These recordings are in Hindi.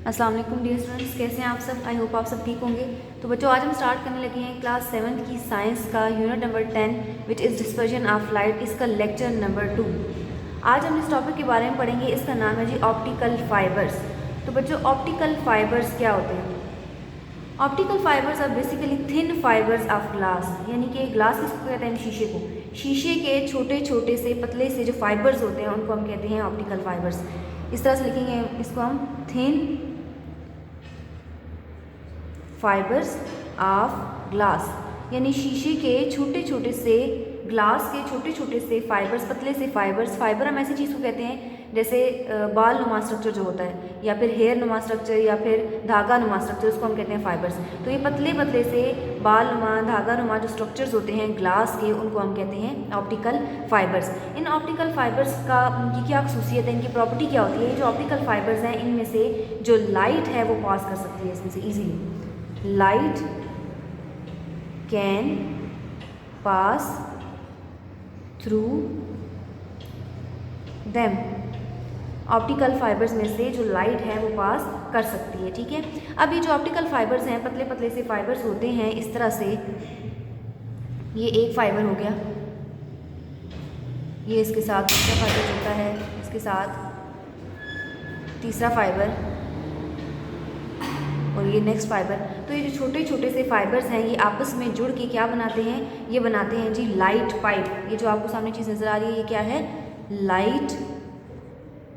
अस्सलाम वालेकुम डियर स्टूडेंट्स, कैसे हैं आप सब। आई होप आप सब ठीक होंगे। तो बच्चों, आज हम स्टार्ट करने लगे हैं क्लास 7 की साइंस का unit number 10 which is dispersion of light, इसका लेक्चर नंबर 2। आज हम इस टॉपिक के बारे में पढ़ेंगे। इसका नाम है जी ऑप्टिकल फाइबर्स। तो बच्चों, ऑप्टिकल फाइबर्स क्या होते हैं? Optical fibres are basically thin fibres of glass, यानी कि ग्लास किसको कहते हैं? शीशे को। शीशे के छोटे छोटे से पतले से जो फाइबर्स होते हैं उनको हम कहते हैं ऑप्टिकल फाइबर्स। इस तरह से लिखेंगे इसको हम, थिन फाइबर्स ऑफ ग्लास, यानी शीशे के छोटे छोटे से, ग्लास के छोटे छोटे से फाइबर्स, पतले से फाइबर्स। फाइबर हम ऐसी चीज़ को कहते हैं जैसे बाल नुमा स्ट्रक्चर जो होता है, या फिर हेयर नुमा स्ट्रक्चर, या फिर धागा नुमा स्ट्रक्चर, उसको हम कहते हैं फाइबर्स। तो ये पतले पतले से बाल नुमा, धागा नुमा जो स्ट्रक्चर्स होते हैं ग्लास के, उनको हम कहते हैं optical fibres. In optical fibres का उनकी क्या खसूसियत है, इनकी प्रॉपर्टी क्या होती है? जो ऑप्टिकल फाइबर्स हैं इनमें से जो लाइट है वो पास कर सकती है इसमें से easily. Light can pass through them. Optical fibres में से जो लाइट है वो पास कर सकती है, ठीक है। अब ये जो ऑप्टिकल फाइबर्स हैं, पतले पतले से फाइबर्स होते हैं इस तरह से। ये एक फाइबर हो गया, ये इसके साथ दूसरा फाइबर जुड़ता है, इसके साथ तीसरा फाइबर, और ये नेक्स्ट फाइबर। तो ये जो छोटे छोटे से फाइबर्स हैं ये आपस में जुड़ के क्या बनाते हैं? ये बनाते हैं जी लाइट पाइप। ये जो आपको सामने चीज़ नज़र आ रही है ये क्या है? Light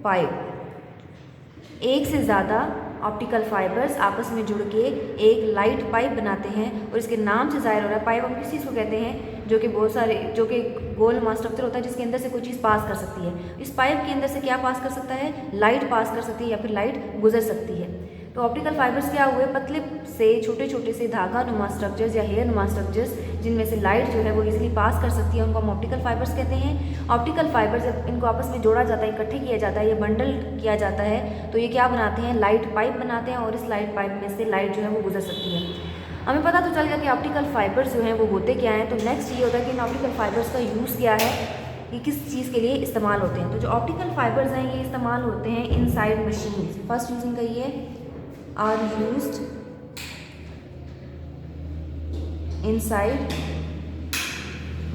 pipe. एक से ज़्यादा ऑप्टिकल फाइबर्स आपस में जुड़ के एक लाइट पाइप बनाते हैं, और इसके नाम से जाहिर हो रहा है। पाइप हम किस चीज़ को कहते हैं? जो कि बहुत सारे, जो कि गोल नुमा स्ट्रक्चर होता है जिसके अंदर से कोई चीज़ पास कर सकती है। इस पाइप के अंदर से क्या पास कर सकता है? लाइट पास कर सकती है, या फिर लाइट गुजर सकती है। तो ऑप्टिकल फाइबर्स क्या हुए? पतले से छोटे छोटे से धागा नुमा स्ट्रक्चर्स या हेयर नुमा स्ट्रक्चर्स जिनमें से लाइट जो है वो इजीली पास कर सकती है, उनको हम ऑप्टिकल फाइबर्स कहते हैं। ऑप्टिकल फाइबर्स जब इनको आपस में जोड़ा जाता है, इकट्ठे किया जाता है, ये बंडल किया जाता है, तो ये क्या बनाते हैं? लाइट पाइप बनाते हैं, और इस लाइट पाइप में से लाइट जो है वो गुजर सकती है। हमें पता तो चल गया कि ऑप्टिकल फाइबर्स जो हैं वो होते क्या हैं। तो नेक्स्ट ये होता है कि इन ऑप्टिकल फाइबर्स का यूज़ क्या है, ये किस चीज़ के लिए इस्तेमाल होते हैं। तो जो ऑप्टिकल फाइबर्स हैं ये इस्तेमाल होते हैं इनसाइड मशीन। फर्स्ट यूजिंग का ये are used inside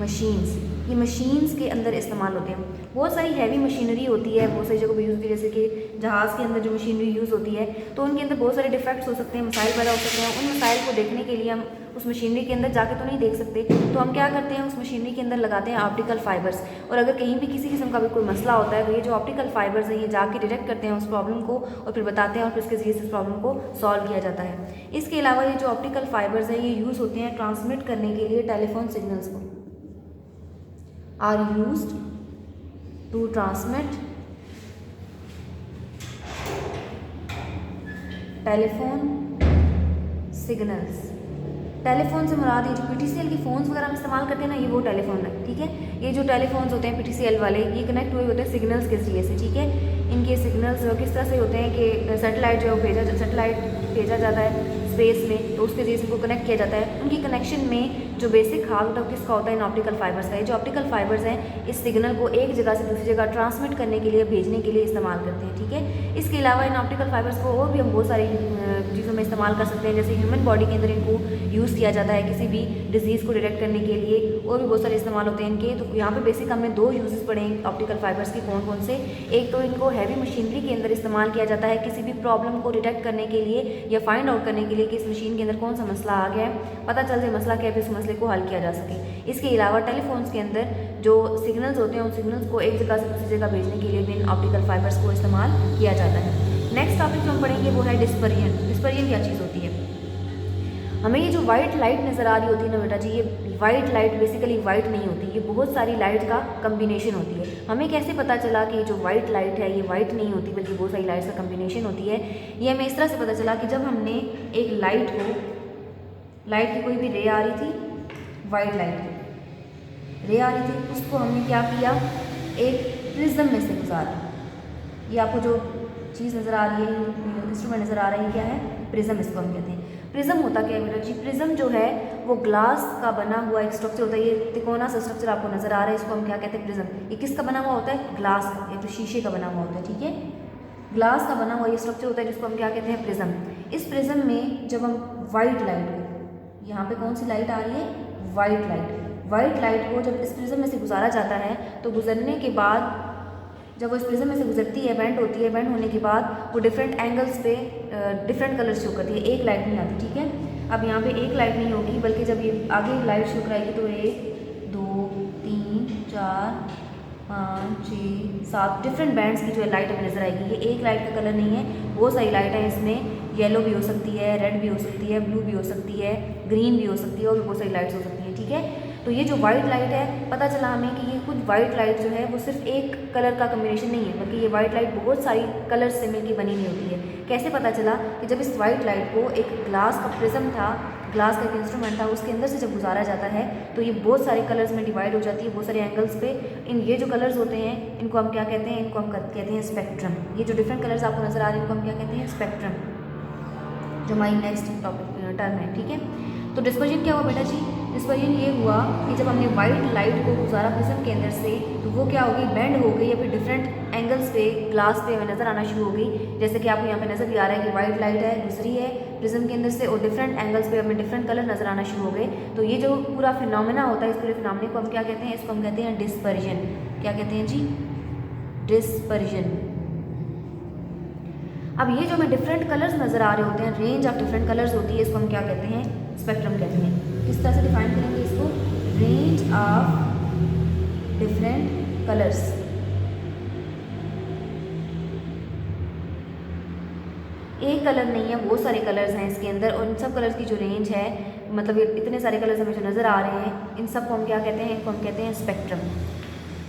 machines। ये मशीन्स के अंदर इस्तेमाल होते हैं। बहुत सारी हैवी मशीनरी होती है, बहुत सारी जगह पर यूज़ होती है, जैसे कि जहाज़ के अंदर जो मशीनरी यूज़ होती है, तो उनके अंदर बहुत सारे डिफेक्ट्स हो सकते हैं, मसाइल पैदा हो सकते हैं। उन मसाइल को देखने के लिए हम उस मशीनरी के अंदर जाके तो नहीं देख सकते, तो हम क्या करते हैं? उस मशीनरी के अंदर लगाते हैं ऑप्टिकल फाइबर्स। और अगर कहीं भी किसी किस्म का भी कोई मसला होता है तो ये जो ऑप्टिकल फाइबर्स हैं ये जाके डिटेक्ट करते हैं उस प्रॉब्लम को, और फिर बताते हैं, और फिर उसके ज़रिए से इस प्रॉब्लम को सॉल्व किया जाता है। इसके अलावा ये जो ऑप्टिकल फाइबर्स हैं ये यूज़ होते हैं ट्रांसमिट करने के लिए टेलीफोन सिग्नल्स को। are used to transmit telephone signals. Telephone से मुराद ये जो पीटीसीएल के फ़ोन्स वगैरह हम इस्तेमाल करते हैं ना, ये वो टेलीफोन है, ठीक है। ये जो टेलीफोन्स होते हैं पीटीसीएल वाले, ये कनेक्ट हुए होते हैं सिग्नल्स के जरिए से, ठीक है। इनके सिग्नल्स किस तरह से होते हैं कि सैटेलाइट जो है सैटेलाइट भेजा जाता है स्पेस में, तो उसके जरिए से इनको कनेक्ट किया जाता है। उनकी कनेक्शन में जो बेसिक हाल होता है किसका होता है? इन ऑप्टिकल फाइबर्स का। ये जो ऑप्टिकल फाइबर्स हैं इस सिग्नल को एक जगह से दूसरी जगह ट्रांसमिट करने के लिए, भेजने के लिए इस्तेमाल करते हैं, ठीक है। इसके अलावा इन ऑप्टिकल फाइबर्स को और भी हम बहुत सारी चीज़ों में इस्तेमाल कर सकते हैं, जैसे ह्यूमन बॉडी के अंदर इनको यूज़ किया जाता है किसी भी डिजीज़ को डिटेक्ट करने के लिए, और भी बहुत सारे इस्तेमाल होते हैं इनके। तो यहाँ पे बेसिक हमने दो यूजेस पढ़े हैं ऑप्टिकल फाइबर्स के, कौन कौन से? एक तो इनको हैवी मशीनरी के अंदर इस्तेमाल किया जाता है किसी भी प्रॉब्लम को डिटेक्ट करने के लिए, या फाइंड आउट करने के लिए कि इस मशीन के अंदर कौन सा मसला आ गया है, पता चल जाए मसला क्या है, फिर उस मसले को हल किया जा सके। इसके अलावा टेलीफोन्स के अंदर जो सिग्नल्स होते हैं उन सिग्नल्स को एक जगह से दूसरी जगह भेजने के लिए भी इन ऑप्टिकल फाइबर्स को इस्तेमाल किया जाता है। नेक्स्ट टॉपिक जो हम पढ़ेंगे वो है डिस्पर्जन। डिस्पर्जन क्या चीज़ होती है? हमें ये जो वाइट लाइट नज़र आ रही होती है ना बेटा जी, ये वाइट लाइट बेसिकली वाइट नहीं होती, ये बहुत सारी लाइट का कम्बिनेशन होती है। हमें कैसे पता चला कि जो वाइट लाइट है ये वाइट नहीं होती बल्कि बहुत सारी लाइट्स का कम्बिनेशन होती है? ये हमें इस तरह से पता चला कि जब हमने एक लाइट की कोई भी रे आ रही थी, वाइट लाइट रे आ रही थी, उसको हमने क्या किया? एक प्रिज्म में से गुजारा। ये आपको जो चीज़ नज़र आ रही है, इंस्ट्रूमेंट नज़र आ रहा है, क्या है? प्रिज्म, इसको हम कहते हैं। प्रिज्म होता क्या है बेटा जी? प्रिज्म जो है वो ग्लास का बना हुआ एक स्ट्रक्चर होता है। ये तिकोना सा स्ट्रक्चर आपको नज़र आ रहा है, इसको हम क्या कहते हैं? प्रिज्म। ये किसका बना हुआ होता है? ग्लास का, या तो शीशे का बना हुआ होता है, ठीक है। ग्लास का बना हुआ ये स्ट्रक्चर होता है जिसको हम क्या कहते हैं, प्रिज्म। इस प्रिज्म में जब हम वाइट लाइट को, यहाँ पे कौन सी लाइट आ रही है, वाइट लाइट, वाइट लाइट को जब इस प्रिज्म में से गुजारा जाता है तो गुजरने के बाद जब वो इस प्रिज्म में से गुजरती है, बेंड होती है, बेंड होने के बाद वो डिफरेंट एंगल्स पे डिफरेंट कलर शो करती है, एक लाइट नहीं आती, ठीक है। अब यहाँ पे एक लाइट नहीं होगी, बल्कि जब ये आगे लाइट शो कराएगी तो 1 2 3 4 5 6 7 डिफरेंट बैंड्स की जो है लाइट हमें नजर आएगी। ये एक लाइट का कलर नहीं है, बहुत सारी लाइट है इसमें, येलो भी हो सकती है, रेड भी हो सकती है, ब्लू भी हो सकती है, ग्रीन भी हो सकती है और भी बहुत सारी लाइट्स हो सकती हैं, ठीक है। तो ये जो वाइट लाइट है, पता चला हमें कि ये कुछ वाइट लाइट जो है वो सिर्फ एक कलर का कम्बिनेशन नहीं है, बल्कि ये वाइट लाइट बहुत सारी कलर्स से मिलकर बनी हुई होती है। कैसे पता चला कि जब इस वाइट लाइट को एक ग्लास का प्रिज्म था, ग्लास का एक इंस्ट्रूमेंट था, उसके अंदर से जब गुजारा जाता है तो ये बहुत सारे कलर्स में डिवाइड हो जाती है, बहुत सारे एंगल्स पे। ये जो कलर्स होते हैं इनको हम क्या कहते हैं, इनको हम कहते हैं स्पेक्ट्रम। ये जो डिफरेंट कलर्स आपको नजर आ रहे हैं इनको हम क्या कहते हैं, स्पेक्ट्रम, जो हमारी नेक्स्ट टॉपिक टर्म है, ठीक है। तो डिस्पर्जन क्या हुआ बेटा जी, डिस्पर्जन ये हुआ कि जब हमने वाइट लाइट को गुजारा प्रिज्म के अंदर से तो वो क्या हो गई, बेंड हो गई या फिर डिफरेंट एंगल्स पे ग्लास पे हमें नज़र आना शुरू हो गई। जैसे कि आपको यहाँ पे नज़र भी आ रहा है कि वाइट लाइट है, गुजरी है प्रिज्म के अंदर से और डिफरेंट एंगल्स पे हमें डिफरेंट कलर नज़र आना शुरू हो गए। तो ये जो पूरा फिनोमेना होता है, इस पूरे फिनोमेना को हम क्या कहते हैं, इसको हम कहते हैं डिस्पर्जन। क्या कहते हैं जी, डिस्पर्जन। अब ये जो हमें डिफरेंट कलर्स नज़र आ रहे होते हैं, रेंज ऑफ डिफरेंट कलर्स होती है, इसको हम क्या कहते हैं, स्पेक्ट्रम कहते हैं। किस तरह से डिफाइन करेंगे इसको, रेंज ऑफ डिफरेंट कलर्स। एक कलर नहीं है, बहुत सारे कलर्स हैं इसके अंदर और इन सब कलर्स की जो रेंज है, मतलब ये इतने सारे कलर्स हमें जो नज़र आ रहे हैं, इन सब को हम क्या कहते हैं, इनको हम कहते हैं स्पेक्ट्रम।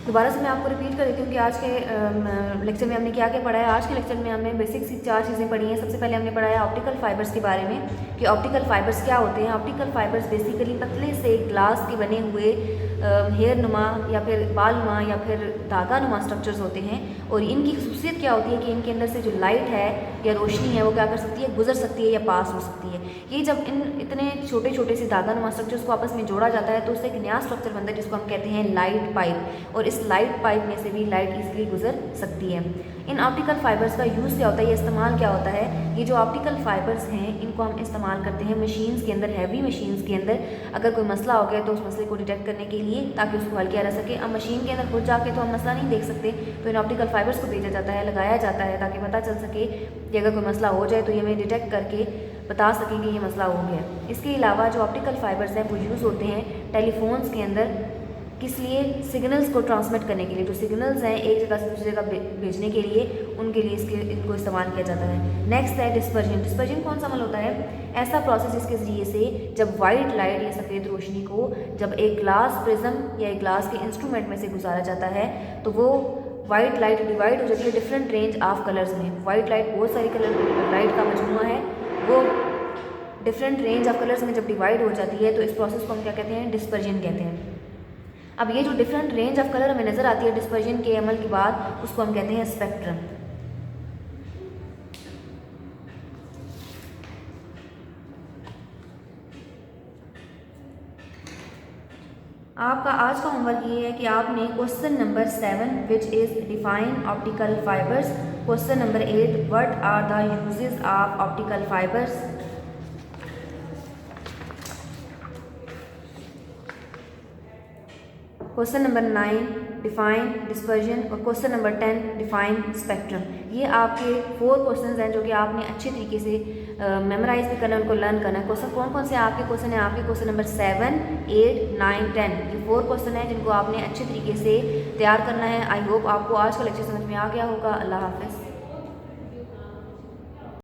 दोबारा से मैं आपको रिपीट कर देती हूँ कि आज के लेक्चर में हमने क्या क्या पढ़ा है। आज के लेक्चर में हमने बेसिक सी 4 चीज़ें पढ़ी हैं। सबसे पहले हमने पढ़ा है ऑप्टिकल फाइबर्स के बारे में कि ऑप्टिकल फाइबर्स क्या होते हैं। ऑप्टिकल फाइबर्स बेसिकली पतले से ग्लास के बने हुए हेयर नुमा या फिर बाल नुमा या फिर धागा नुमा स्ट्रक्चर्स होते हैं और इनकी खसूसियत क्या होती है कि इनके अंदर से जो लाइट है या रोशनी है वो क्या कर सकती है, गुजर सकती है या पास हो सकती है। ये जब इन इतने छोटे छोटे से धागा नुमा स्ट्रक्चर्स को आपस में जोड़ा जाता है तो उससे एक नया स्ट्रक्चर बनता है जिसको हम कहते हैं लाइट पाइप, और इस लाइट पाइप में से भी लाइट इजीली गुजर सकती है। इन ऑप्टिकल फाइबर्स का यूज़ क्या होता है, ये इस्तेमाल क्या होता है। ये जो ऑप्टिकल फाइबर्स हैं इनको हम इस्तेमाल करते हैं मशीन्स के अंदर, हैवी मशीन्स के अंदर। अगर कोई मसला हो गया तो उस मसले को डिटेक्ट करने के लिए, ताकि उसको हल किया जा सके। अब मशीन के अंदर खुद जाके तो हम मसला नहीं देख सकते, तो इन ऑप्टिकल फाइबर्स को भेजा जाता है, लगाया जाता है ताकि पता चल सके कि अगर कोई मसला हो जाए तो ये हमें डिटेक्ट करके बता सकें कि ये मसला हो गया। इसके अलावा जो ऑप्टिकल फाइबर्स हैं वो यूज़ होते हैं टेलीफोन्स के अंदर, किस लिए, सिग्नल्स को ट्रांसमिट करने के लिए। जो सिग्नल्स हैं एक जगह से दूसरी जगह भेजने के लिए, उनके लिए इनको इस्तेमाल किया जाता है। नेक्स्ट है डिस्पर्जन। डिस्पर्जन कौन सा अमल होता है, ऐसा प्रोसेस जिसके ज़रिए से जब वाइट लाइट या सफ़ेद रोशनी को जब एक ग्लास प्रिज्म या एक ग्लास के इंस्ट्रूमेंट में से गुजारा जाता है तो वो वाइट लाइट डिवाइड हो जाती है डिफरेंट रेंज ऑफ कलर्स में। वाइट लाइट बहुत सारी कलर लाइट का मजमूआ है, वो डिफरेंट रेंज ऑफ कलर्स में जब डिवाइड हो जाती है तो इस प्रोसेस को हम क्या कहते हैं, डिस्पर्जन कहते हैं। अब ये जो डिफरेंट रेंज ऑफ कलर हमें नज़र आती है डिस्पर्जन के अमल के बाद, उसको हम कहते हैं स्पेक्ट्रम। आपका आज का होमवर्क ये है कि आपने question number 7 which is define optical fibres, question number 8 what are the uses of optical fibres, question number 9 define dispersion और क्वेश्चन नंबर 10 डिफाइन स्पेक्ट्रम। ये आपके 4 क्वेश्चंस हैं जो कि आपने अच्छे तरीके से मेमोराइज भी करना है, उनको लर्न करना है। क्वेश्चन कौन कौन से आपके क्वेश्चन हैं, आपके क्वेश्चन नंबर 7, 8, 9, 10, ये 4 क्वेश्चन हैं जिनको आपने अच्छे तरीके से तैयार करना है। आई होप आपको आज का लेक्चर समझ में आ गया होगा। अल्लाह हाफिज़।